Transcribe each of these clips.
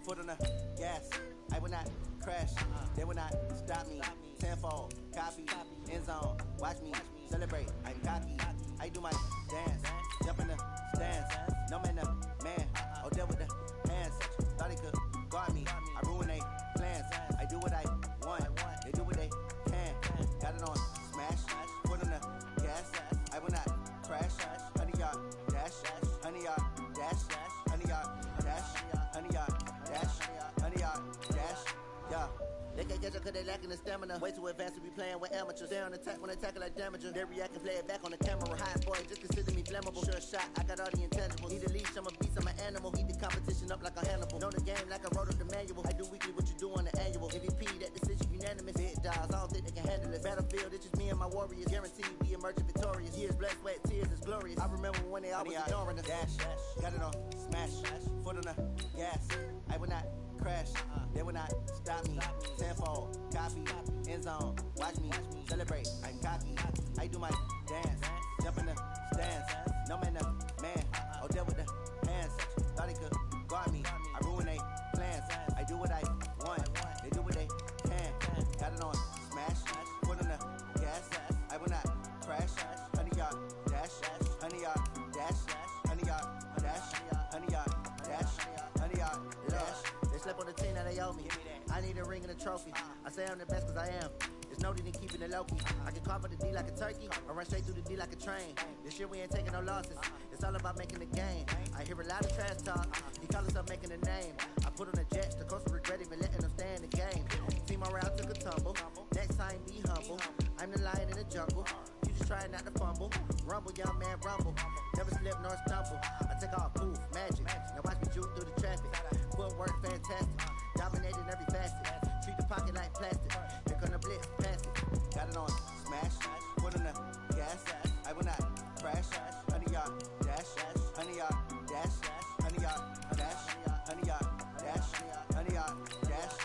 foot on the gas. I will not crash. They will not stop me. Tenfold, copy, end zone. Watch me celebrate. I'm cocky. I do my dance. Jump in the stands. No man, the man. Oh, deal with the hands. Thought he could guard me. I ruin they plans. I do what I want. They do what they can. Got it on smash. Foot on the gas. I will not crash. 100-yard dash. 100-yard dash. 100-yard dash. 100-yard dash. 100-yard dash. Yeah. They can't catch up cause they lacking the stamina. Way too advanced to be playing with amateurs. Stay on attack when they tackle like damager. They react and play it back on the camera. Hot boy, just consider me flammable. Sure shot, I got all the intangibles. Need a leash, I'm a beast, I'm an animal. Heat the competition up like a Hannibal. Know the game like I wrote up the manual. I do weekly what you do on the annual. MVP, that decision unanimous. Hit dials, I don't think they can handle it. Battlefield, it's just me and my warriors. Guaranteed we emerging victorious. Years, blood, sweat, tears, it's glorious. I remember when they always ignoring us. Dash, got it on smash. Foot on the gas. I will not crash. They will not stop me. Tenfold, copy, end zone. Watch me celebrate. I'm cocky. I do my dance. Jump in the stands. No man, the man. Oh, deal with the hands. Thought he could guard me. I ruin they plans. I do what I want. They do what they can. Got it on smash. Foot on the gas. I will not crash. 100-yard dash. 100-yard dash. 100-yard dash. 100-yard dash. 100-yard dash. They slept on the team that they owe me. I need a ring and a trophy. I say I'm the best cause I am. There's no need in keeping it low-key. I can carve up the D like a turkey or run straight through the D like a train. This year we ain't taking no losses. It's all about making the game. I hear a lot of trash talk. He call himself making a name. I put on the jets. The coach will regret even letting them stay in the game. Team morale took a tumble. Next time be humble. I'm the lion in the jungle. You just try not to fumble. Rumble, young man, rumble. Never slip nor stumble. I take off, poof, magic. Now watch me juke through the traffic. Footwork fantastic. Dominating every facet. Treat the pocket like plastic. Here come the blitz, pass it. Got it on smash. Foot on the gas. I will not crash. 100-yard dash. 100-yard dash. 100-yard dash. 100-yard dash. 100-yard dash.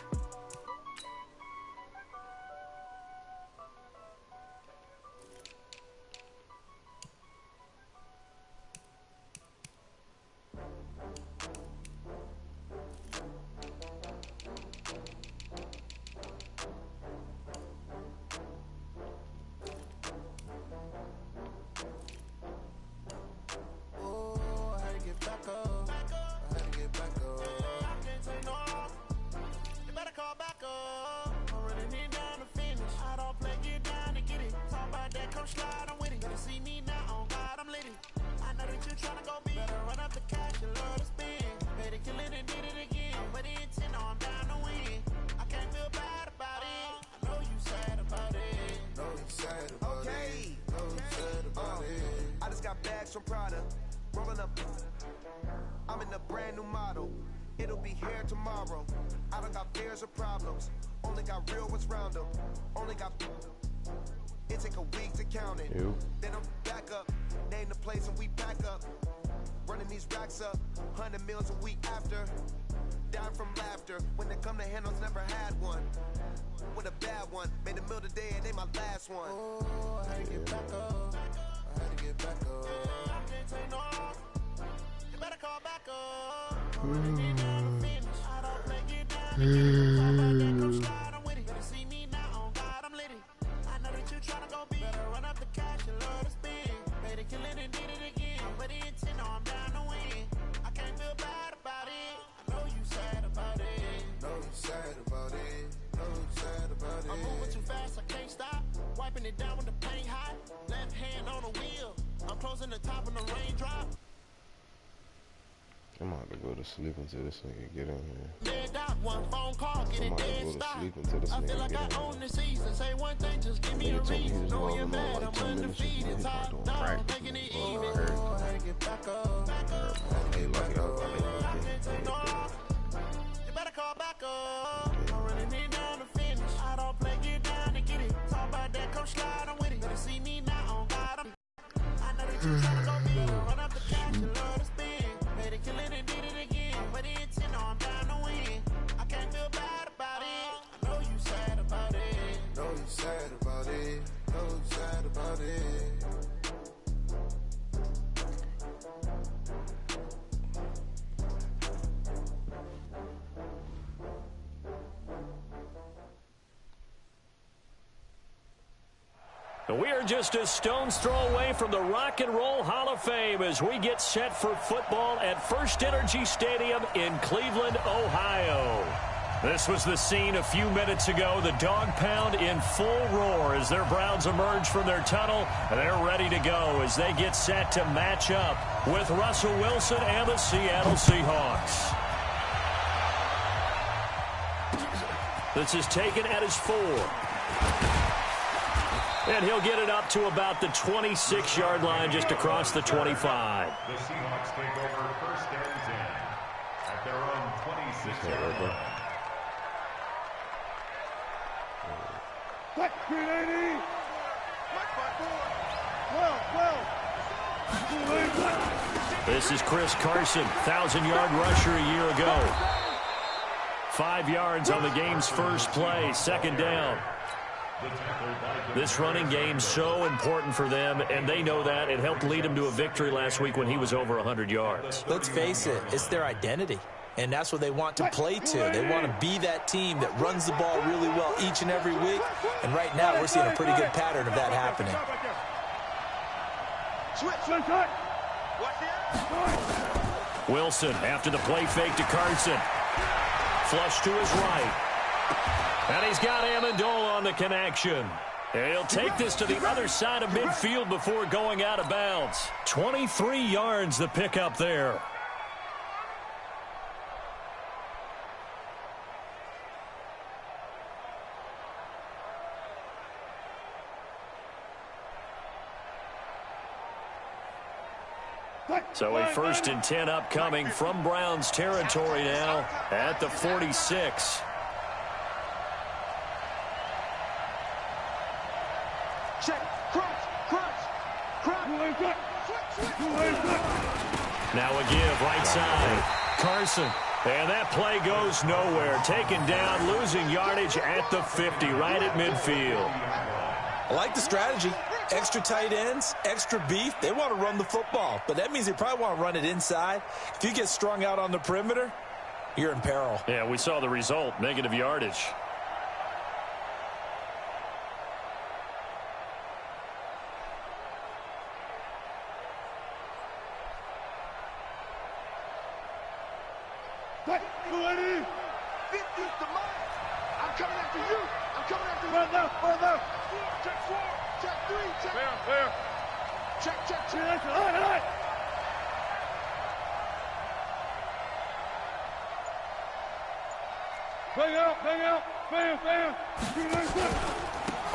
Rolling up, I'm in a brand new model. It'll be here tomorrow. I don't got fears or problems. Only got real ones round them. Only got. It take a week to count it. Then I'm back up. Name the place and we back up. Running these racks up. 100 meals a week after. Down from laughter. When they come to handles, never had one. With a bad one. Made a meal today and they my last one. Oh, I had to get back up. I had to get back up. I can't take no off. You better call back up. I don't play it down. Talk about that, come slide, I'm with it. Better see me now, on God, I'm lit it. I know that you tryna go big. Better run up the cash and love to spend. Made it, kill it, and did it again. But the intent, no, I'm down to win. I can't feel bad about it. I know you sad about it. Know you sad about it. Know you sad about it. I'm moving too fast, I can't stop. Wiping it down with the paint hot. Left hand on the wheel. I'm closing the top of the raindrop. I'm about to go to sleep until this nigga get in here. Dead out, one phone call, get it dead stop. Sleep until this I feel like I own the season. Say one thing, just give me a reason. Know you're mad, I'm undefeated. Top dog, making it even. Oh, I had to get back up. Back up. Hey, lucky up. I can't take no off. You better call back up. I'm running it down to finish. I don't play, get down to get it. Talk about that, come slide, I'm with it. Better see me now, on God, I'm. I know that you tryna go big. Run up the cash and love to spend. Made it, kill it, and did it again. But the intent, no, I'm down to win. I can't feel bad about it. I know you sad about it. Know you sad about it. Know you sad about it. We are just a stone's throw away from the Rock and Roll Hall of Fame as we get set for football at First Energy Stadium in Cleveland, Ohio. This was the scene a few minutes ago. The dog pound in full roar as their Browns emerge from their tunnel. And they're ready to go as they get set to match up with Russell Wilson and the Seattle Seahawks. This is taken at his 4. And he'll get it up to about the 26-yard line just across the 25. The Seahawks take over first and 10 at their own 26-yard line. What? 380! Well. This is Chris Carson, 1,000-yard rusher a year ago. 5 yards on the game's first play, second down. This running game so important for them, and they know that. It helped lead them to a victory last week when he was over 100 yards. Let's face it, it's their identity, and that's what they want to play to. They want to be that team that runs the ball really well each and every week, and right now we're seeing a pretty good pattern of that happening. Wilson after the play fake to Carson. Flush to his right. And he's got Amendola on the connection. And he'll take this to the other side of midfield before going out of bounds. 23 yards the pickup there. So a 1st and 10 upcoming from Browns territory now at the 46. Now a give right side. Carson. And that play goes nowhere. Taken down, losing yardage at the 50, right at midfield. I like the strategy. Extra tight ends, extra beef. They want to run the football, but that means they probably want to run it inside. If you get strung out on the perimeter, you're in peril. Yeah, we saw the result, negative yardage.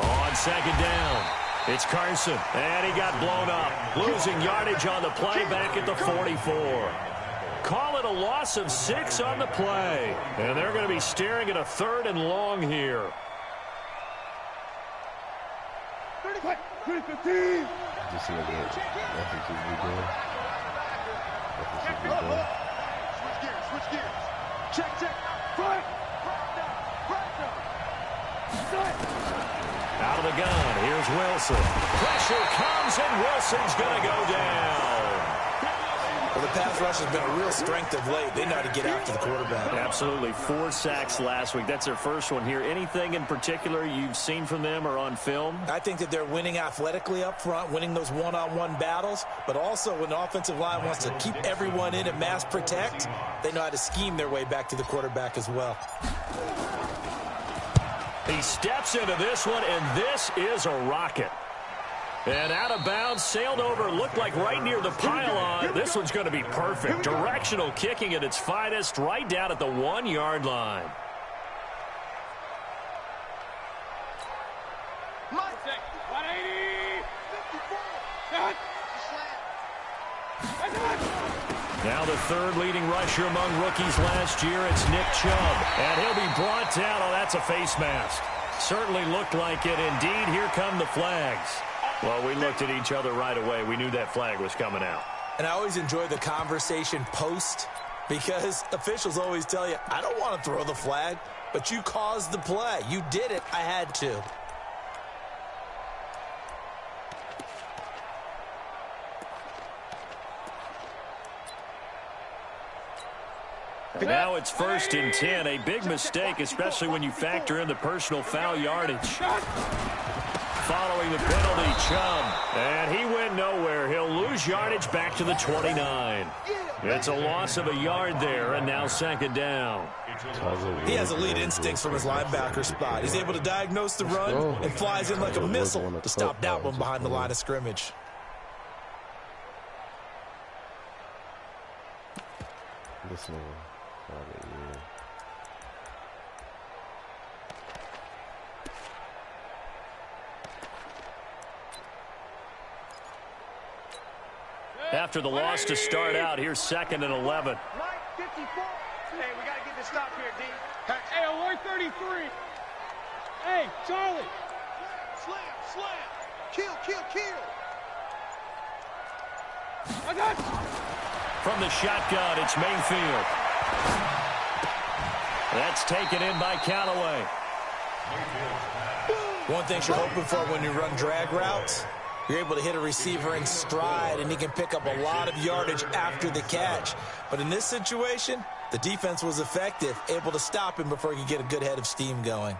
On second down, it's Carson, and he got blown up. Losing yardage on the play back at the 44. Call it a loss of 6 on the play. And they're going to be staring at a 3rd and long here. 315. Just like that. Nothing should be done. Nothing should be done. Switch gears. Check. Front. Out of the gun, here's Wilson. Pressure comes, and Wilson's going to go down. Well, the pass rush has been a real strength of late. They know how to get after the quarterback. Absolutely. 4 sacks last week. That's their first one here. Anything in particular you've seen from them or on film? I think that they're winning athletically up front, winning those one-on-one battles, but also when the offensive line wants to keep everyone in and mass protect, they know how to scheme their way back to the quarterback as well. He steps into this one, and this is a rocket. And out of bounds, sailed over, looked like right near the pylon. This one's going to be perfect. Directional kicking at its finest, right down at the 1-yard line. Now the 3rd leading rusher among rookies last year, it's Nick Chubb. And he'll be brought down. Oh, that's a face mask. Certainly looked like it. Indeed, here come the flags. Well, we looked at each other right away. We knew that flag was coming out. And I always enjoy the conversation post because officials always tell you, I don't want to throw the flag, but you caused the play. You did it. I had to. Now it's 1st and 10. A big mistake, especially when you factor in the personal foul yardage. following the penalty. Chubb. And he went nowhere. He'll lose yardage back to the 29. It's a loss of a yard there, and now second down. He has elite instincts from his linebacker spot. He's able to diagnose the run and flies in like a missile to stop that one behind the line of scrimmage. This one, After the loss to start out, here's 2nd and 11. 54. Hey, we got to get this stop here, D. Hey, alert 33. Hey, Charlie. Slam, slam. Kill, kill, kill. I got you. From the shotgun, it's Mayfield. That's taken in by Callaway. One thing you're hoping for when you run drag routes, you're able to hit a receiver in stride, and he can pick up a lot of yardage after the catch. But in this situation, the defense was effective, able to stop him before he could get a good head of steam going.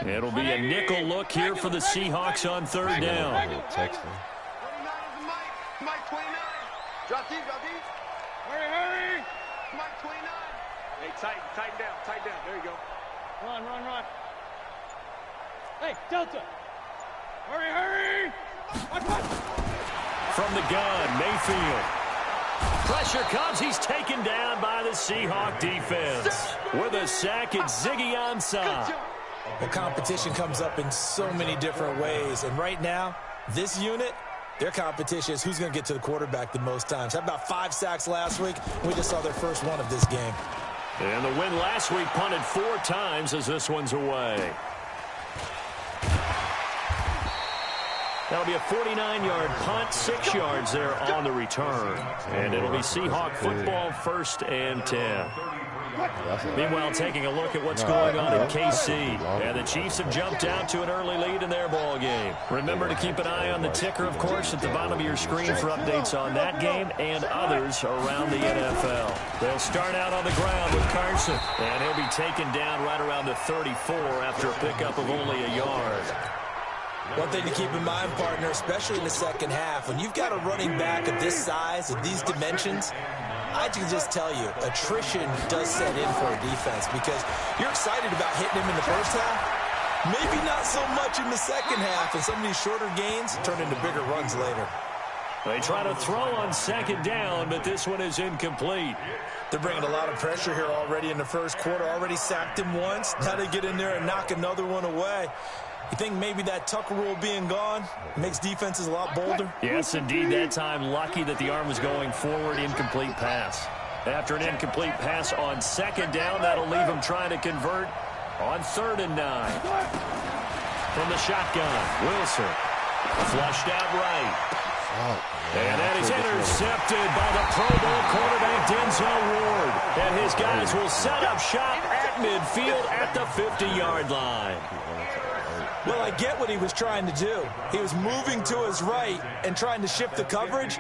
It'll be a nickel look here for the Seahawks on 3rd down. Mike 29. Drop deep, drop deep. Hurry, hurry. Mike 29. Hey, tighten down. There you go. Run, run, run. Hey, Delta. Hurry, hurry. From the gun, Mayfield. Pressure comes. He's taken down by the Seahawk defense. With a sack, it's Ziggy Ansah. Well, competition comes up in so many different ways. And right now, this unit, their competition is who's going to get to the quarterback the most times. How about 5 sacks last week? We just saw their first one of this game. And the win last week punted 4 times as this one's away. That'll be a 49-yard punt, 6 yards there on the return. And it'll be Seahawk football, 1st and 10. Meanwhile, taking a look at what's going on in KC. And the Chiefs have jumped out to an early lead in their ball game. Remember to keep an eye on the ticker, of course, at the bottom of your screen for updates on that game and others around the NFL. They'll start out on the ground with Carson. And he'll be taken down right around the 34 after a pickup of only a yard. One thing to keep in mind, partner, especially in the second half, when you've got a running back of this size, of these dimensions, I can just tell you, attrition does set in for a defense because you're excited about hitting him in the first half. Maybe not so much in the second half, and some of these shorter gains turn into bigger runs later. They try to throw on 2nd down, but this one is incomplete. They're bringing a lot of pressure here already in the first quarter. Already sacked him once. Now they get in there and knock another one away. You think maybe that Tucker rule being gone makes defenses a lot bolder? Yes, indeed. That time, lucky that the arm was going forward. Incomplete pass. After an incomplete pass on 2nd down, that'll leave him trying to convert on 3rd and 9. From the shotgun, Wilson. Flushed out right. And that is intercepted by the Pro Bowl quarterback Denzel Ward. And his guys will set up shop at midfield at the 50-yard line. Well, I get what he was trying to do. He was moving to his right and trying to shift the coverage,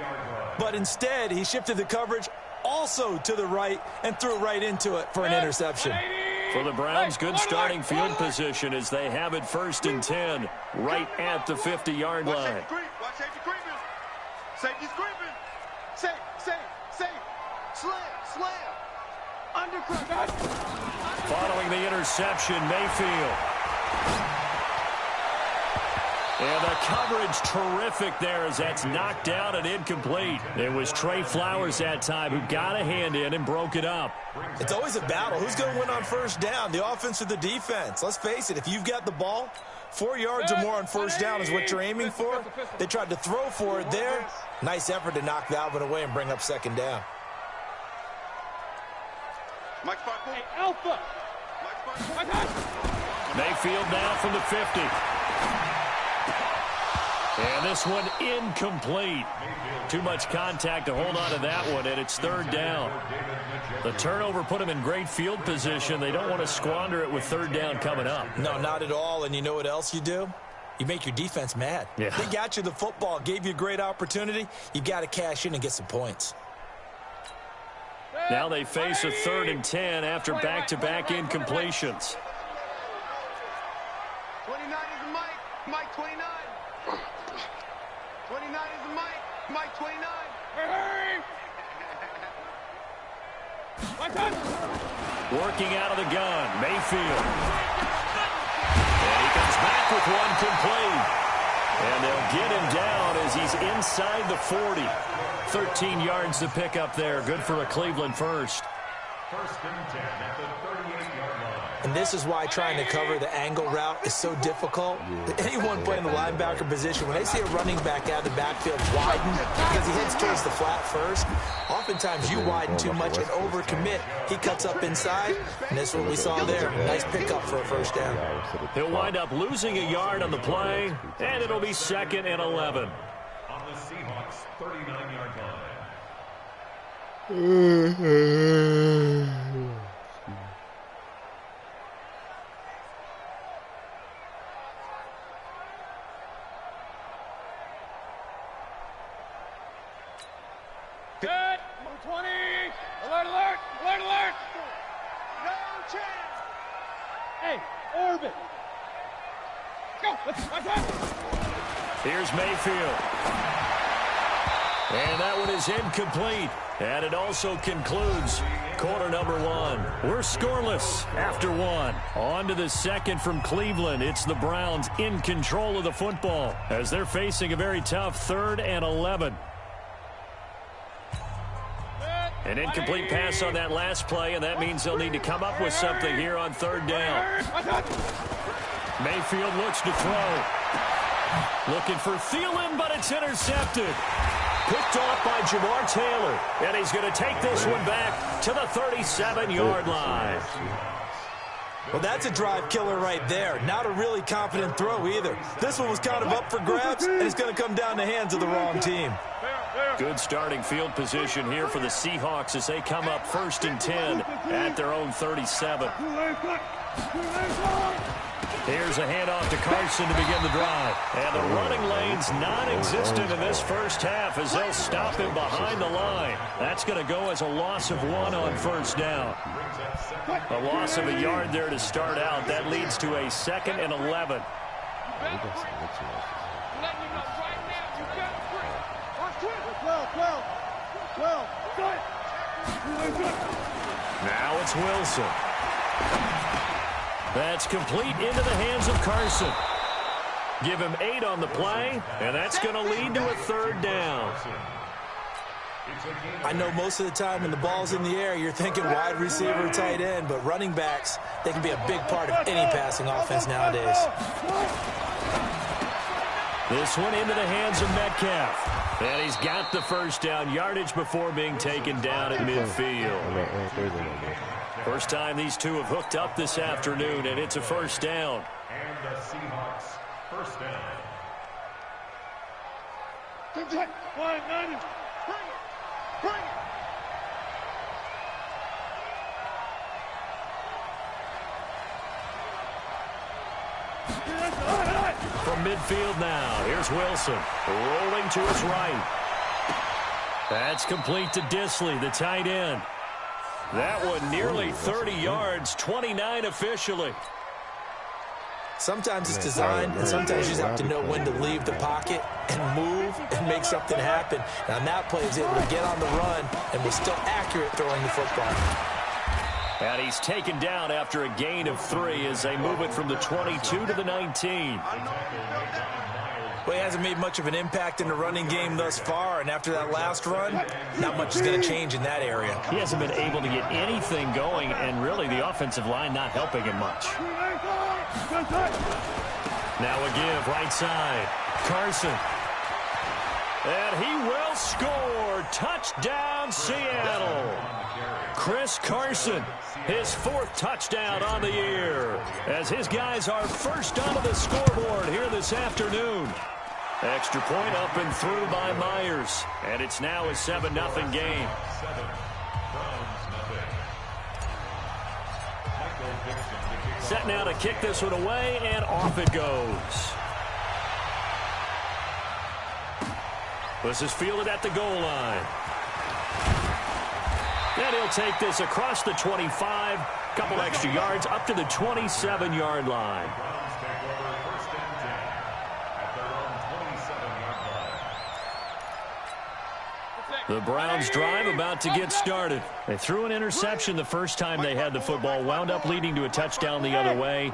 but instead he shifted the coverage also to the right and threw right into it for an interception. For the Browns, good starting field position as they have it 1st and 10 right at the 50-yard line. Watch safety creeping. Safety's creeping. Safe. Slam. Undercut. Following the interception, Mayfield. And the coverage terrific there as that's knocked down and incomplete. It was Trey Flowers that time who got a hand in and broke it up. It's always a battle. Who's going to win on 1st down, the offense or the defense? Let's face it, if you've got the ball, 4 yards or more on 1st down is what you're aiming for. They tried to throw for it there. Nice effort to knock that one away and bring up 2nd down. Mike Sparkle. Hey, Alpha. Mayfield now from the 50. And this one incomplete. Too much contact to hold on to that one, and it's 3rd down. The turnover put them in great field position. They don't want to squander it with 3rd down coming up. No, not at all. And you know what else you do? You make your defense mad. Yeah. They got you the football, gave you a great opportunity. You got to cash in and get some points. Now they face a 3rd and 10 after back-to-back incompletions. 29 is the Mike. Mike 29. 29 is the Mike. Mike 29. Hurry! Working out of the gun, Mayfield. And he comes back with one complete. And they'll get him down as he's inside the 40. 13 yards to pick up there. Good for a Cleveland first. 1st and 10 at the 38-yard line. And this is why trying to cover the angle route is so difficult. Anyone playing the linebacker position, when they see a running back out of the backfield widen because he heads towards the flat first, oftentimes you widen too much and overcommit. He cuts up inside, and that's what we saw there. Nice pickup for a first down. He'll wind up losing a yard on the play, and it'll be 2nd and 11. On the Seahawks' 39-yard line. Good. 20. Alert, alert, alert, alert. No chance. Hey, orbit. Go. Let's Here's Mayfield. And that one is incomplete. And it also concludes quarter number 1. We're scoreless after 1. On to the 2nd from Cleveland. It's the Browns in control of the football as they're facing a very tough 3rd and 11. An incomplete pass on that last play, and that means they'll need to come up with something here on 3rd down. Mayfield looks to throw. Looking for Thielen, but it's intercepted. Picked off by Jamar Taylor, and he's going to take this one back to the 37-yard line. Well, that's a drive killer right there. Not a really confident throw either. This one was kind of up for grabs, and it's going to come down the hands of the wrong team. Good starting field position here for the Seahawks as they come up 1st and 10 at their own 37. Here's a handoff to Carson to begin the drive. And the running lane's non-existent in this first half as they'll stop him behind the line. That's going to go as a loss of 1 on 1st down. A loss of a yard there to start out. That leads to a 2nd and 11. Now it's Wilson. That's complete into the hands of Carson. Give him 8 on the play, and that's going to lead to a 3rd down. I know most of the time when the ball's in the air, you're thinking wide receiver, tight end, but running backs, they can be a big part of any passing offense nowadays. This one into the hands of Metcalf. And he's got the first down yardage before being taken down at midfield. First time these two have hooked up this afternoon, and it's a first down. And the Seahawks' first down. Bring it. From midfield now, here's Wilson. Rolling to his right. That's complete to Disley, the tight end. That one nearly 30 yards, 29 officially. Sometimes it's designed, and sometimes you just have to know when to leave the pocket and move and make something happen. Now, on that play, he was able to get on the run and was still accurate throwing the football. And he's taken down after a gain of 3 as they move it from the 22 to the 19. Well, he hasn't made much of an impact in the running game thus far, and after that last run, not much is going to change in that area. He hasn't been able to get anything going, and really the offensive line not helping him much. Now a give, right side. Carson. And he will score. Touchdown, Seattle. Chris Carson, his 4th touchdown on the year, as his guys are first onto the scoreboard here this afternoon. Extra point up and through by Myers, and it's now a 7-0 game. Set now to kick this one away, and off it goes. This is fielded at the goal line. And he'll take this across the 25, couple extra yards up to the 27-yard line. The Browns drive about to get started. They threw an interception the first time they had the football, wound up leading to a touchdown the other way.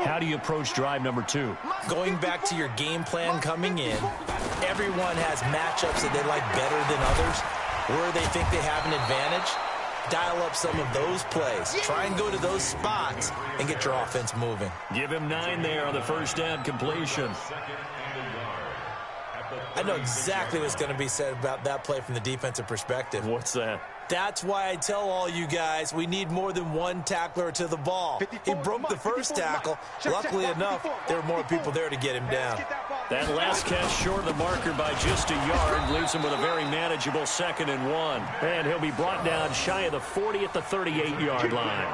How do you approach drive number 2? Going back to your game plan coming in, everyone has matchups that they like better than others, where they think they have an advantage. Dial up some of those plays. Try and go to those spots and get your offense moving. Give him 9 there on the first down completion. I know exactly what's going to be said about that play from the defensive perspective. What's that? That's why I tell all you guys we need more than one tackler to the ball. He broke the first tackle. Luckily enough, there were more people there to get him down. That last catch short of the marker by just a yard leaves him with a very manageable 2nd and 1. And he'll be brought down shy of the 40 at the 38-yard line.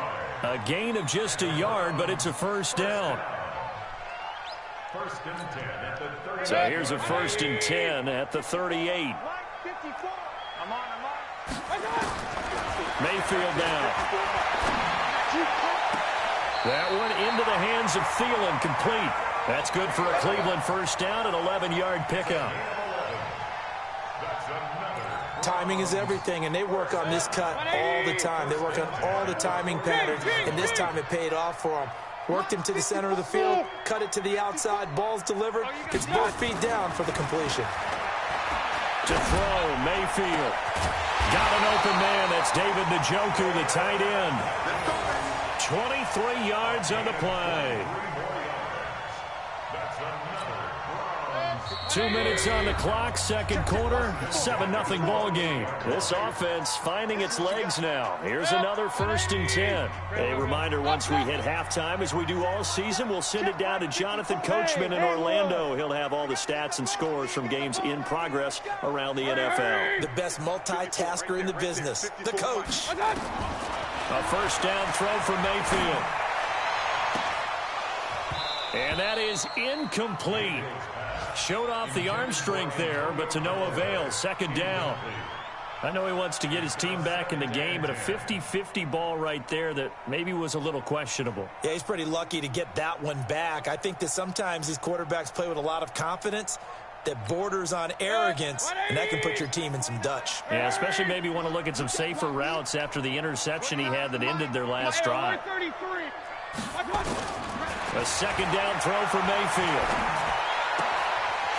A gain of just a yard, but it's a first down. So here's a 1st and 10 at the 38. Mayfield down. That one into the hands of Thielen, complete. That's good for a Cleveland first down, an 11-yard pickup. Timing is everything, and they work on this cut all the time. They work on all the timing patterns, and this time it paid off for them. Worked him to the center of the field, cut it to the outside, ball's delivered, gets both feet down for the completion. To throw, Mayfield. Got an open man, that's David Njoku, the tight end. 23 yards on the play. 2 minutes on the clock, second quarter, 7-0 ball game. This offense finding its legs now. Here's another 1st and 10. A reminder, once we hit halftime, as we do all season, we'll send it down to Jonathan Coachman in Orlando. He'll have all the stats and scores from games in progress around the NFL. The best multitasker in the business, the coach. A first down throw for Mayfield. And that is incomplete. Showed off the arm strength there, but to no avail. 2nd down. I know he wants to get his team back in the game, but a 50-50 ball right there that maybe was a little questionable. Yeah, he's pretty lucky to get that one back. I think that sometimes these quarterbacks play with a lot of confidence that borders on arrogance, and that can put your team in some Dutch. Yeah, especially maybe want to look at some safer routes after the interception he had that ended their last drive. A 2nd down throw for Mayfield.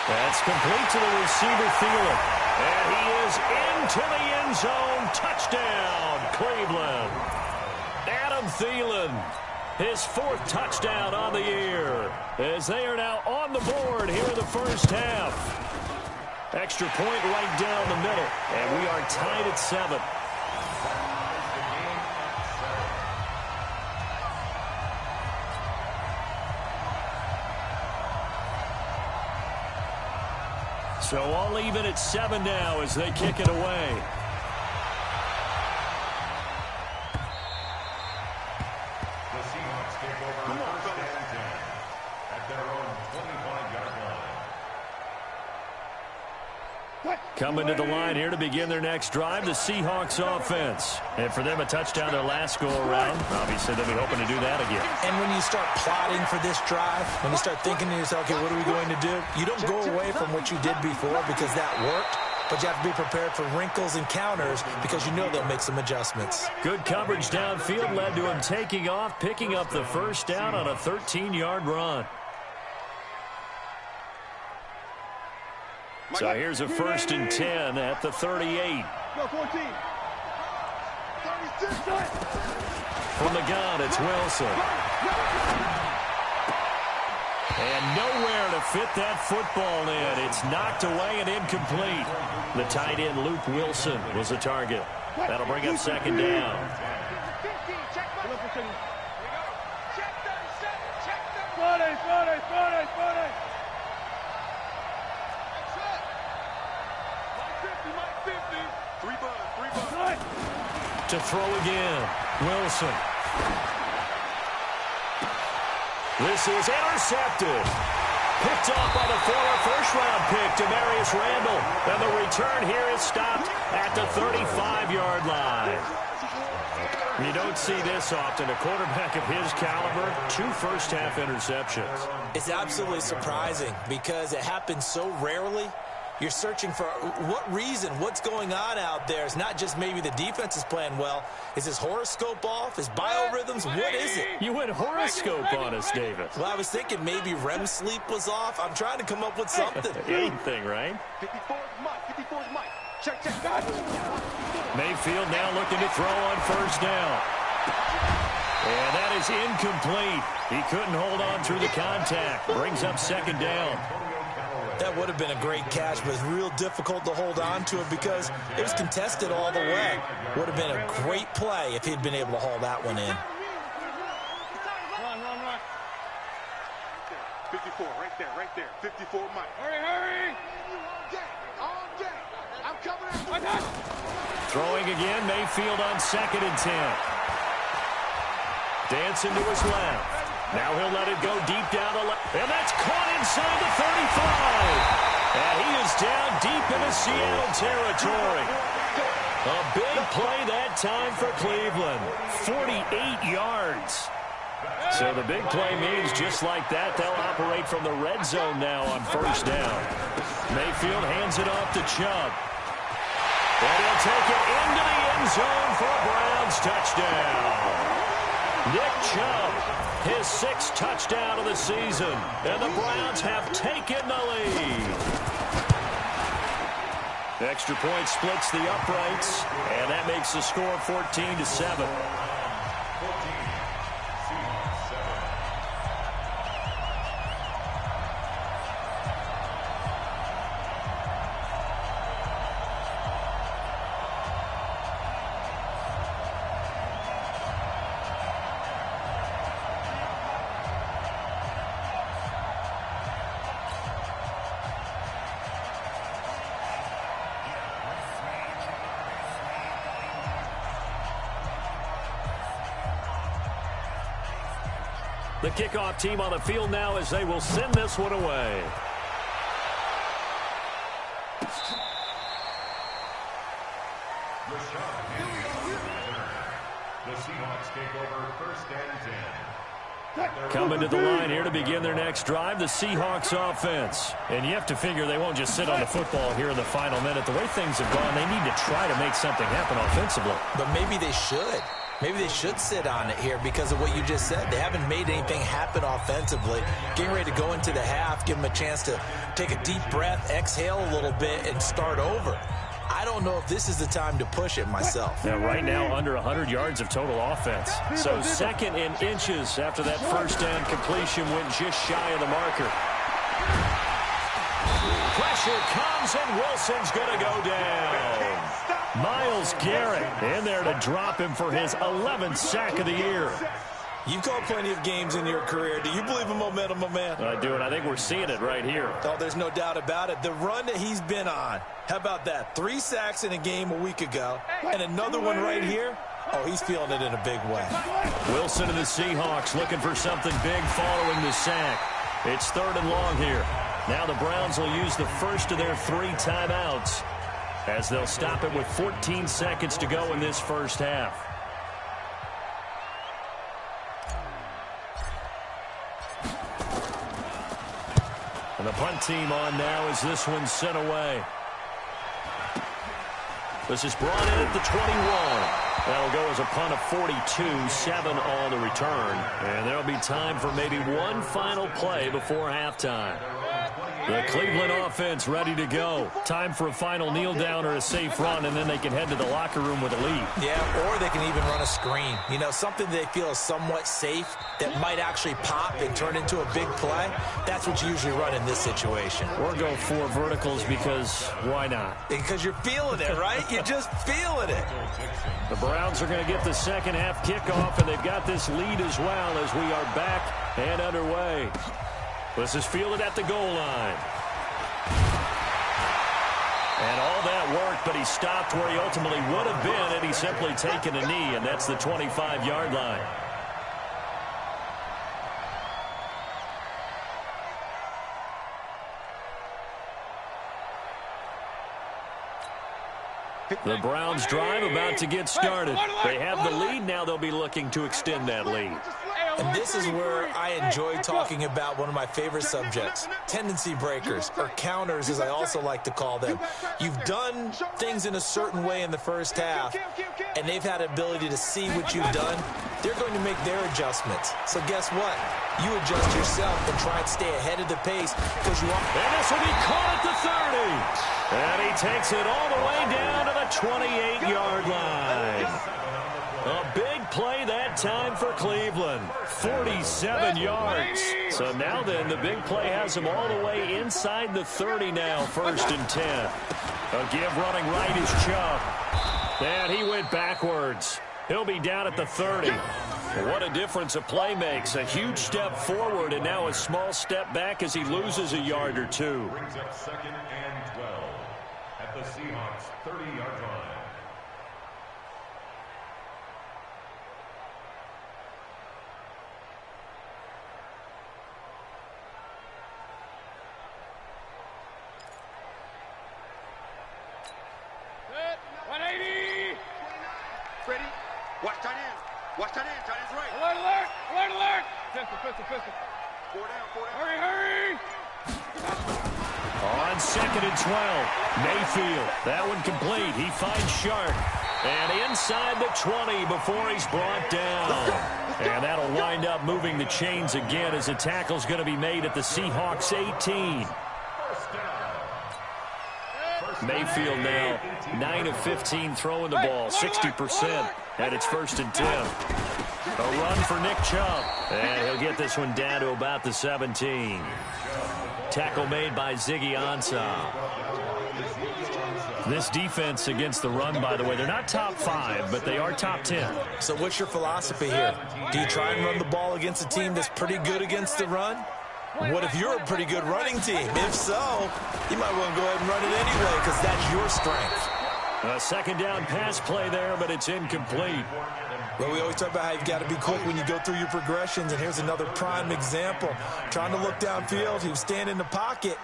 That's complete to the receiver, Thielen. And he is into the end zone. Touchdown, Cleveland. Adam Thielen, his 4th touchdown on the year, as they are now on the board here in the first half. Extra point right down the middle, and we are tied at 7. So all even at 7 now as they kick it away. The Seahawks take over 1st and 10 at their own 25-yard line. Coming to the line here to begin their next drive, the Seahawks offense. And for them, a touchdown their last go-around. Obviously, they'll be hoping to do that again. And when you start plotting for this drive, when you start thinking to yourself, okay, what are we going to do? You don't go away from what you did before because that worked, but you have to be prepared for wrinkles and counters because you know they'll make some adjustments. Good coverage downfield led to him taking off, picking up the first down on a 13-yard run. So here's a 1st and 10 at the 38. From the gun, it's Wilson. And nowhere to fit that football in. It's knocked away and incomplete. The tight end, Luke Wilson, was the target. That'll bring up 2nd down. To throw again, Wilson. This is intercepted. Picked off by the former first-round pick, Demarius Randall. And the return here is stopped at the 35-yard line. You don't see this often. A quarterback of his caliber, 2 first-half interceptions. It's absolutely surprising because it happens so rarely. You're searching for what reason, what's going on out there. It's not just maybe the defense is playing well. Is his horoscope off? His biorhythms? What is it? You went horoscope on us, David. Well, I was thinking maybe REM sleep was off. I'm trying to come up with something. Anything, right? 54 is Mike. 54 is Mike. Check. Mayfield now looking to throw on first down. And that is incomplete. He couldn't hold on through the contact. Brings up second down. That would have been a great catch, but it's real difficult to hold on to it because it was contested all the way. Would have been a great play if he'd been able to haul that one in. Run. 54, right there. 54, Mike. Hurry. All day. I'm coming out. Throwing again, Mayfield on 2nd and 10. Dancing to his left. Now he'll let it go deep down the left. And that's caught inside the 35. And he is down deep into Seattle territory. A big play that time for Cleveland. 48 yards. So the big play means just like that, they'll operate from the red zone now on first down. Mayfield hands it off to Chubb. And he'll take it into the end zone for a Browns touchdown. Nick Chubb, his 6th touchdown of the season, and the Browns have taken the lead. The extra point splits the uprights, and that makes the score 14-7. The kickoff team on the field now as they will send this one away. The Seahawks take over 1st and 10. Coming to the line here to begin their next drive, the Seahawks offense. And you have to figure they won't just sit on the football here in the final minute. The way things have gone, they need to try to make something happen offensively. But maybe they should. Maybe they should sit on it here because of what you just said. They haven't made anything happen offensively. Getting ready to go into the half, give them a chance to take a deep breath, exhale a little bit, and start over. I don't know if this is the time to push it myself. Now, right now, under 100 yards of total offense. So 2nd and inches after that first down completion went just shy of the marker. Pressure comes, and Wilson's going to go down. Myles Garrett in there to drop him for his 11th sack of the year. You've called plenty of games in your career. Do you believe in momentum, my man? I do, and I think we're seeing it right here. Oh, there's no doubt about it. The run that he's been on, how about that? 3 sacks in a game a week ago, and another one right here. Oh, he's feeling it in a big way. Wilson and the Seahawks looking for something big following the sack. It's 3rd and long here. Now the Browns will use the first of their 3 timeouts as they'll stop it with 14 seconds to go in this first half. And the punt team on now as this one's sent away. This is brought in at the 21. That'll go as a punt of 42, 7 on the return. And there'll be time for maybe one final play before halftime. The Cleveland offense ready to go. Time for a final kneel down or a safe run, and then they can head to the locker room with a lead. Yeah, or they can even run a screen. You know, something they feel is somewhat safe that might actually pop and turn into a big play. That's what you usually run in this situation. Or go 4 verticals because why not? Because you're feeling it, right? You're just feeling it. The Browns are going to get the second half kickoff, and they've got this lead as well as we are back and underway. This is fielded at the goal line. And all that worked, but he stopped where he ultimately would have been had he simply taken a knee, and that's the 25-yard line. The Browns drive about to get started. They have the lead. Now they'll be looking to extend that lead. And this is where I enjoy talking about one of my favorite subjects, tendency breakers, or counters as I also like to call them. You've done things in a certain way in the first half, and they've had the ability to see what you've done. They're going to make their adjustments. So guess what? You adjust yourself and try and stay ahead of the pace because you are. And this will be caught at the 30. And he takes it all the way down to the 28-yard line. A big play that time for Cleveland. 47 yards. So now then, the big play has him all the way inside the 30 now, 1st and 10. A give running right is Chubb. And he went backwards. He'll be down at the 30. What a difference a play makes. A huge step forward and now a small step back as he loses a yard or two. Brings up 2nd and 12 at the Seahawks 30-yard line. Watch tight end. Watch tight end. Tight end's right. Alert, alert. Alert, alert. Pistol. 4 down. Hurry. On 2nd and 12. Mayfield. That one complete. He finds Sharp. And inside the 20 before he's brought down. And that'll wind up moving the chains again as the tackle's going to be made at the Seahawks 18. Mayfield now 9 of 15 throwing the ball, 60%. And it's 1st and 10. A run for Nick Chubb. And he'll get this one down to about the 17. Tackle made by Ziggy Ansah. This defense against the run, by the way, they're not top 5, but they are top 10. So what's your philosophy here? Do you try and run the ball against a team that's pretty good against the run? What if you're a pretty good running team? If so, you might want to go ahead and run it anyway because that's your strength. A 2nd down pass play there, but it's incomplete. Well, we always talk about how you've got to be quick when you go through your progressions, and here's another prime example. Trying to look downfield, he was standing in the pocket,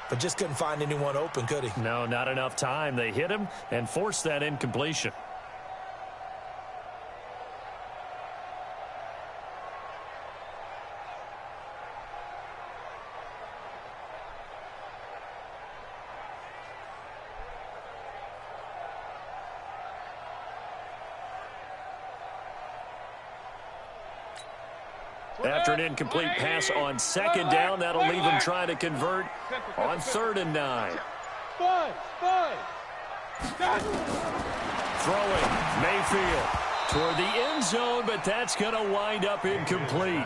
but just couldn't find anyone open, could he? No, not enough time. They hit him and forced that incompletion. After an incomplete pass on 2nd down, that'll leave him trying to convert on 3rd and 9. Throwing, Mayfield toward the end zone, but that's going to wind up incomplete.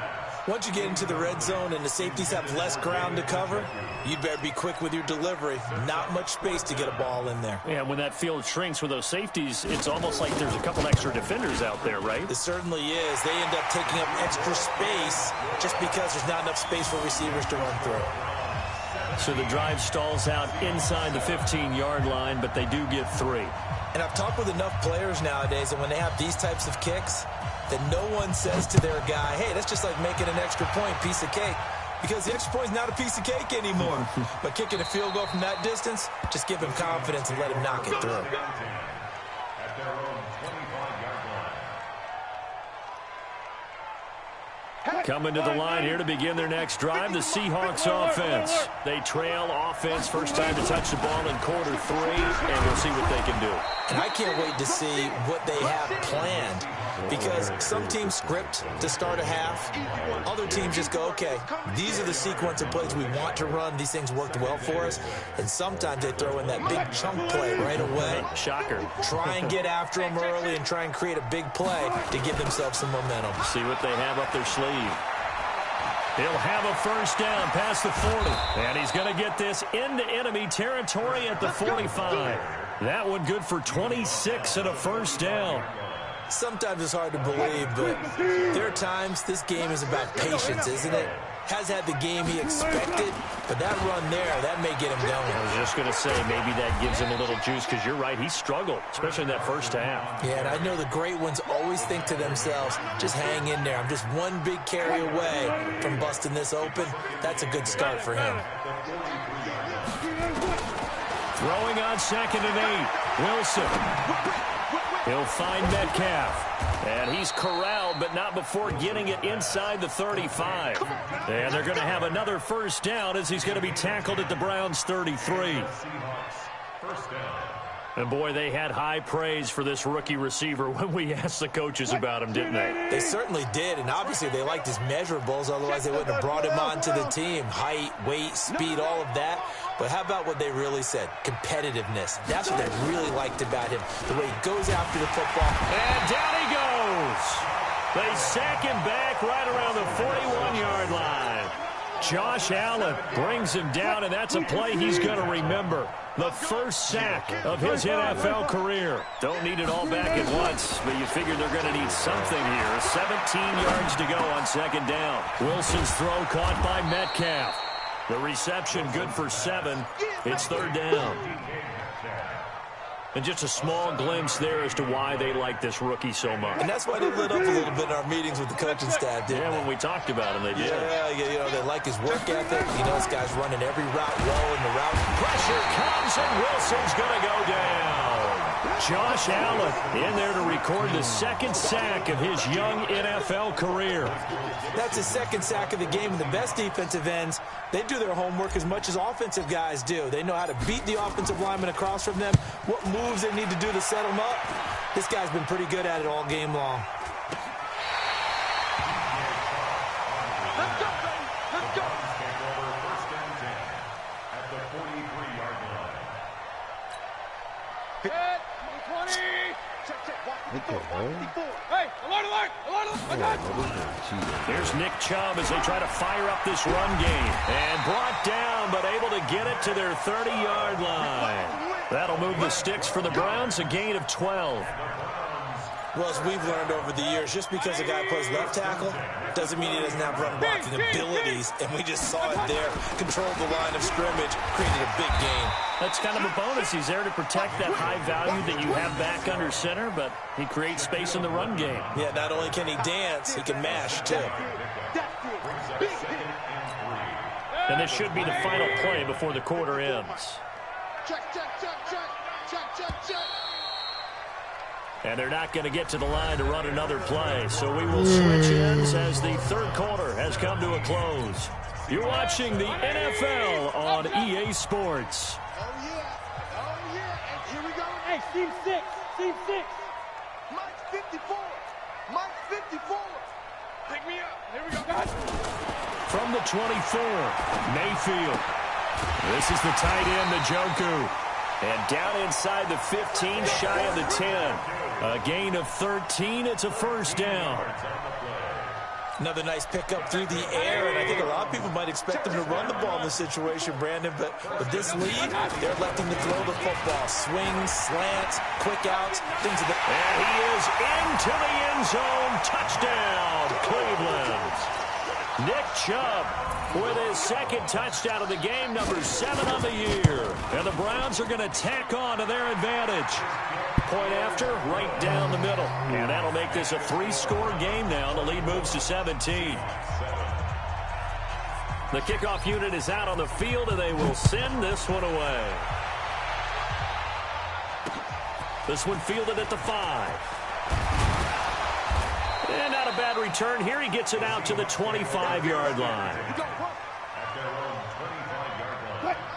Once you get into the red zone and the safeties have less ground to cover, you'd better be quick with your delivery. Not much space to get a ball in there. Yeah, when that field shrinks with those safeties, it's almost like there's a couple extra defenders out there, right? It certainly is. They end up taking up extra space just because there's not enough space for receivers to run through. So the drive stalls out inside the 15-yard line, but they do get 3. And I've talked with enough players nowadays, and when they have these types of kicks, that no one says to their guy, hey, that's just like making an extra point, piece of cake. Because the extra point is not a piece of cake anymore. But kicking a field goal from that distance, just give him confidence and let him knock it through. Coming to the line here to begin their next drive, the Seahawks offense. They trail offense, first time to touch the ball in quarter 3, and we'll see what they can do. And I can't wait to see what they have planned, because some teams script to start a half. Other teams just go, okay, these are the sequence of plays we want to run. These things worked well for us. And sometimes they throw in that big chunk play right away. Shocker. Try and get after them early and try and create a big play to give themselves some momentum. See what they have up their sleeve. He'll have a first down past the 40. And he's going to get this into enemy territory at the 45. That one good for 26 and a first down. Sometimes it's hard to believe, but there are times this game is about patience, isn't it? Has had the game he expected, but that run there, that may get him going. I was just going to say, maybe that gives him a little juice, because you're right, he struggled, especially in that first half. Yeah, and I know the great ones always think to themselves, just hang in there. I'm just one big carry away from busting this open. That's a good start for him. Throwing on 2nd and 8. Wilson. He'll find Metcalf. And he's corralled, but not before getting it inside the 35. And they're going to have another first down as he's going to be tackled at the Browns' 33. First down. And, boy, they had high praise for this rookie receiver when we asked the coaches about him, didn't they? They certainly did, and obviously they liked his measurables. Otherwise, they wouldn't have brought him onto the team. Height, weight, speed, all of that. But how about what they really said? Competitiveness. That's what they really liked about him. The way he goes after the football. And down he goes. They sack him back right around the 41-yard line. Josh Allen brings him down, and that's a play he's going to remember. The first sack of his NFL career. Don't need it all back at once, but you figure they're going to need something here. 17 yards to go on second down. Wilson's throw caught by Metcalf. The reception good for 7. It's third down. And just a small glimpse there as to why they like this rookie so much. And that's why they lit up a little bit in our meetings with the coaching staff, didn't they? When we talked about him, they did. Yeah, you know, they like his work ethic. You know, this guy's running every route well in the route. Pressure comes, and Wilson's going to go down. Josh Allen in there to record the second sack of his young NFL career. That's his second sack of the game. And the best defensive ends, they do their homework as much as offensive guys do. They know how to beat the offensive lineman across from them, what moves they need to do to set them up. This guy's been pretty good at it all game long. Let's go, baby. Let's go. Take over first and 10 at the 43-yard line. Hit. 20. Check. Hey, alert. Here's Nick Chubb as they try to fire up this run game. And brought down, but able to get it to their 30-yard line. That'll move the sticks for the Browns, a gain of 12. Well, as we've learned over the years, just because a guy plays left tackle doesn't mean he doesn't have run blocking abilities. And we just saw it there. Controlled the line of scrimmage, created a big gain. That's kind of a bonus. He's there to protect that high value that you have back under center, but he creates space in the run game. Yeah, not only can he dance, he can mash, too. And this should be the final play before the quarter ends. Check. And they're not going to get to the line to run another play. So we will switch ends as the third quarter has come to a close. You're watching the NFL on EA Sports. Oh, yeah. And here we go. Hey, Team 6. Mike's 54. Pick me up. Here we go, guys. From the 24, Mayfield. This is the tight end, Njoku. And down inside the 15, shy of the 10. A gain of 13. It's a first down. Another nice pickup through the air, and I think a lot of people might expect them to run the ball in this situation, Brandon, but with this lead, they're electing to throw the football. Swings, slants, quick outs, things of that. And he is into the end zone. Touchdown, Cleveland. Nick Chubb with his second touchdown of the game, number 7 on the year. And the Browns are going to tack on to their advantage. Point after, right down the middle. And that'll make this a 3-score game now. The lead moves to 17. The kickoff unit is out on the field, and they will send this one away. This one fielded at the 5. And not a bad return here. He gets it out to the 25-yard line.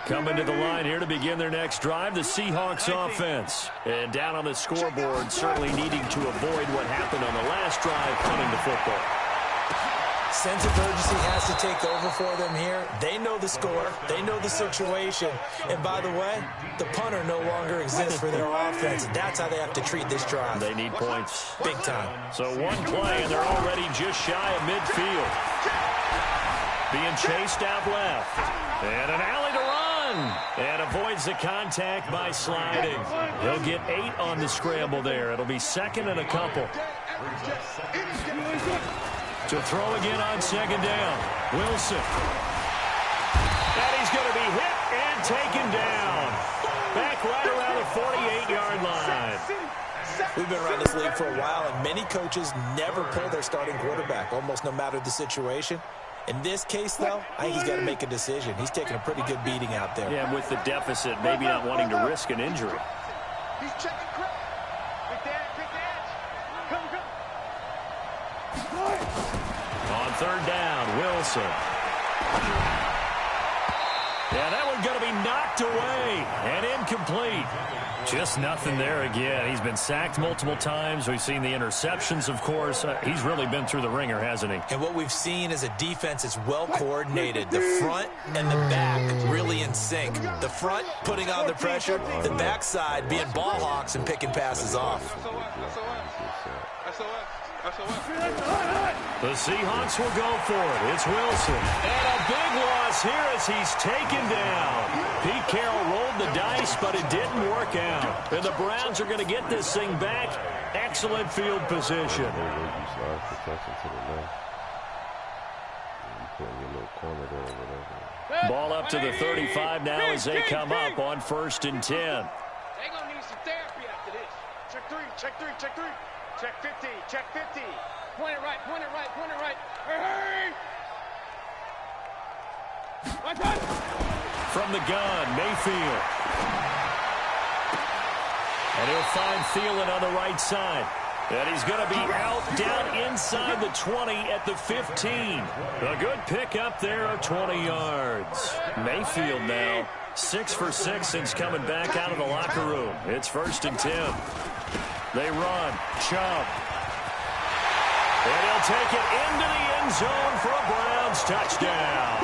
Coming to the line here to begin their next drive, the Seahawks offense. And down on the scoreboard, certainly needing to avoid what happened on the last drive, punting the football. Sense of urgency has to take over for them here. They know the score. They know the situation. And by the way, the punter no longer exists for their offense. That's how they have to treat this drive. They need points. Big time. So one play, and they're already just shy of midfield. Being chased out left. And an alley to run. And avoids the contact by sliding. He'll get 8 on the scramble there. It'll be second and a couple. To throw again on second down. Wilson. And he's going to be hit and taken down. Back right around the 48-yard line. We've been around this league for a while, and many coaches never pull their starting quarterback, almost no matter the situation. In this case, though, I think he's got to make a decision. He's taking a pretty good beating out there. Yeah, with the deficit, maybe not wanting to risk an injury. He's checking crap. Pick the edge. Come. On third down, Wilson. Yeah, that one's going to be knocked away and incomplete. Just nothing there again. He's been sacked multiple times. We've seen the interceptions, of course. He's really been through the ringer, hasn't he? And what we've seen is a defense that's well coordinated. The front and the back really in sync. The front putting on the pressure, the backside being ball hawks and picking passes off. The Seahawks will go for it. It's Wilson. And a big loss here as he's taken down. Pete Carroll rolled the dice, but it didn't work out. And the Browns are going to get this thing back. Excellent field position. Ball up to the 35 now as they come up on 1st and 10. They're going to need some therapy after this. Check three. Check 50. Point it right. Hurry! Right. From the gun, Mayfield. And he'll find Thielen on the right side. And he's going to be out down inside the 20 at the 15. A good pick up there of 20 yards. Mayfield now 6 for 6 since coming back out of the locker room. It's 1st and 10. They run. Chubb. And he'll take it into the end zone for a Browns touchdown.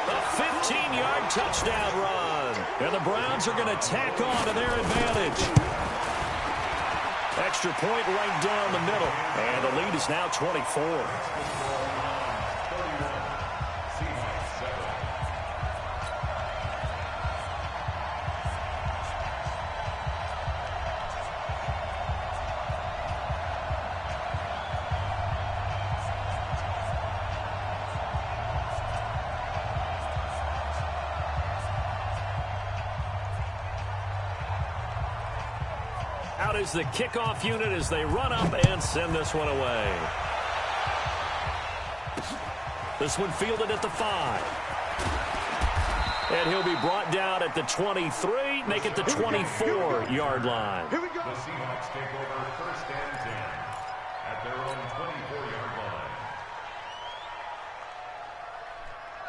A 15-yard touchdown run. And the Browns are going to tack on to their advantage. Extra point right down the middle. And the lead is now 24. Out is the kickoff unit as they run up and send this one away. This one fielded at the 5. And he'll be brought down at the 23, make it the 24-yard line. Here we go. The Seahawks take over 1st and 10 at their own 24-yard line.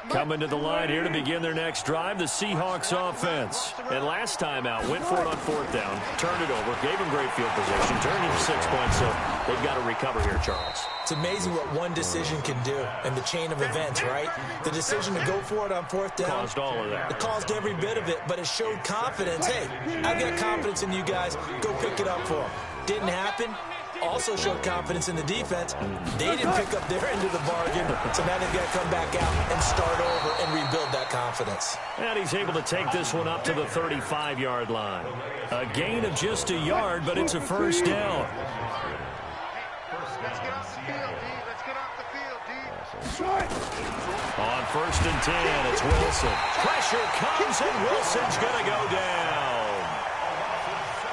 Coming to the line here to begin their next drive, the Seahawks offense. And last time out, went for it on 4th down, turned it over, gave them great field position, turned into 6 points, so they've got to recover here, Charles. It's amazing what one decision can do in the chain of events, right? The decision to go for it on 4th down. Caused all of that. It caused every bit of it, but it showed confidence. Hey, I've got confidence in you guys. Go pick it up for them. Didn't happen. Also showed confidence in the defense. They didn't pick up their end of the bargain, so now they've got to come back out and start over and rebuild that confidence. And he's able to take this one up to the 35-yard line. A gain of just a yard, but it's a 1st down. Let's get off the field, D. Let's get off the field, D. On 1st and 10, it's Wilson. Pressure comes, and Wilson's going to go down.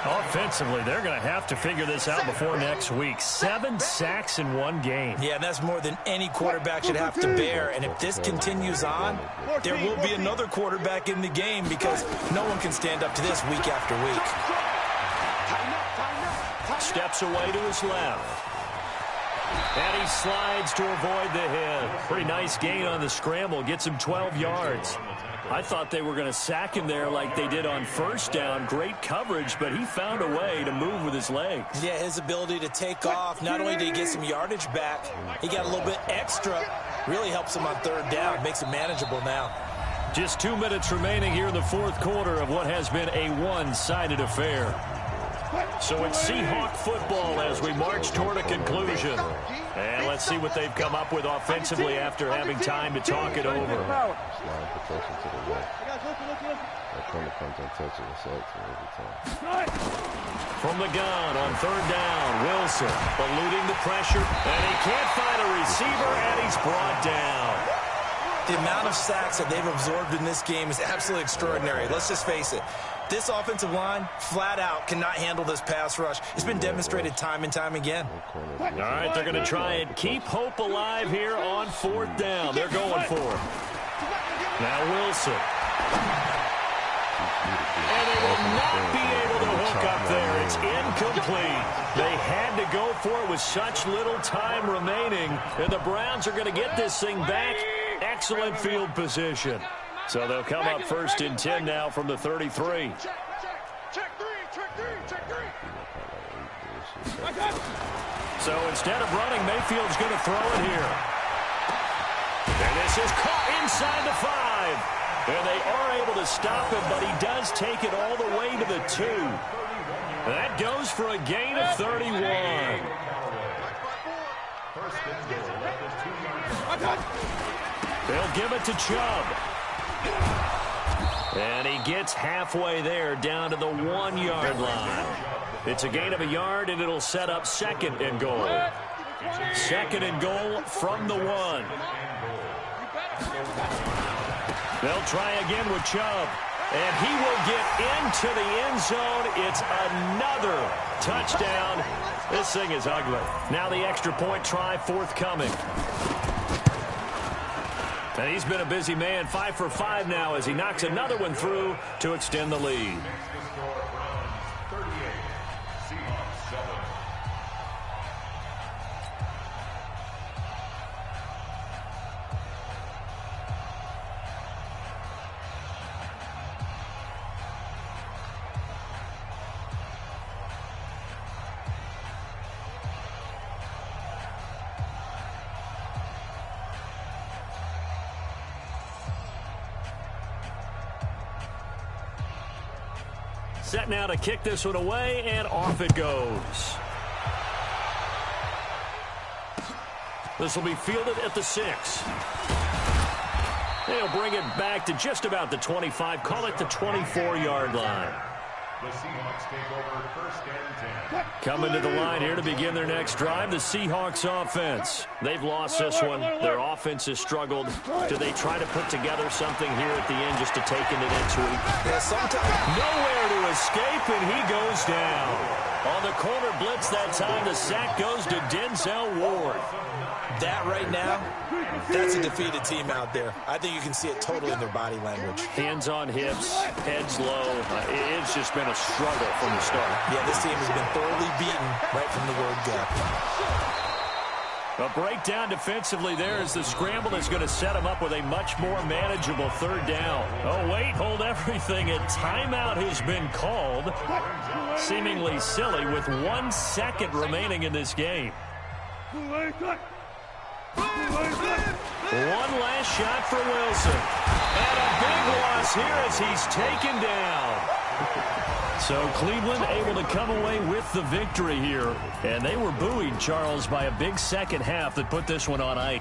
Offensively, they're going to have to figure this out before next week. 7 sacks in one game. Yeah, that's more than any quarterback should have to bear. And if this continues on, there will be another quarterback in the game because no one can stand up to this week after week. Steps away to his left. And he slides to avoid the hit. Pretty nice gain on the scramble. Gets him 12 yards. I thought they were going to sack him there like they did on 1st down. Great coverage, but he found a way to move with his legs. Yeah, his ability to take off, not only did he get some yardage back, he got a little bit extra. Really helps him on 3rd down, makes it manageable now. Just 2 minutes remaining here in the 4th quarter of what has been a one-sided affair. So it's Seahawk football as we march toward a conclusion. And let's see what they've come up with offensively after having time to talk it over. Slide protection to the left. That corner comes on touching the sacks every time. From the gun on 3rd down, Wilson eluding the pressure, and he can't find a receiver, and he's brought down. The amount of sacks that they've absorbed in this game is absolutely extraordinary. Let's just face it. This offensive line, flat out, cannot handle this pass rush. It's been demonstrated time and time again. All right, they're going to try and keep hope alive here on 4th down. They're going for it. Now Wilson. And they will not be able to hook up there. It's incomplete. They had to go for it with such little time remaining, and the Browns are going to get this thing back. Excellent field position. So they'll come up 1st and 10 now from the 33. So instead of running, Mayfield's going to throw it here. And this is caught inside the 5. And they are able to stop him, but he does take it all the way to the 2. That goes for a gain of 31. They'll give it to Chubb. And he gets halfway there down to the 1-yard line. It's a gain of a yard, and it'll set up 2nd and goal. 2nd and goal from the 1. They'll try again with Chubb. And he will get into the end zone. It's another touchdown. This thing is ugly. Now the extra point try forthcoming. And he's been a busy man, 5 for 5 now as he knocks another one through to extend the lead. Set now to kick this one away, and off it goes. This will be fielded at the 6. They'll bring it back to just about the 25, call it the 24-yard line. The Seahawks take over 1st and 10. Coming to the line here to begin their next drive, the Seahawks offense. They've lost this one. Their offense has struggled. Do they try to put together something here at the end just to take into next week? Yeah, sometimes. Nowhere to escape, and he goes down. On the corner blitz that time, the sack goes to Denzel Ward. That right now, that's a defeated team out there. I think you can see it totally in their body language. Hands on hips, heads low. It's just been a struggle from the start. Yeah, this team has been thoroughly beaten right from the word go. A breakdown defensively there as the scramble is going to set him up with a much more manageable 3rd down. Oh, wait, hold everything. A timeout has been called. Seemingly silly with 1 second remaining in this game. One last shot for Wilson. And a big loss here as he's taken down. So Cleveland able to come away with the victory here. And they were buoyed, Charles, by a big second half that put this one on ice.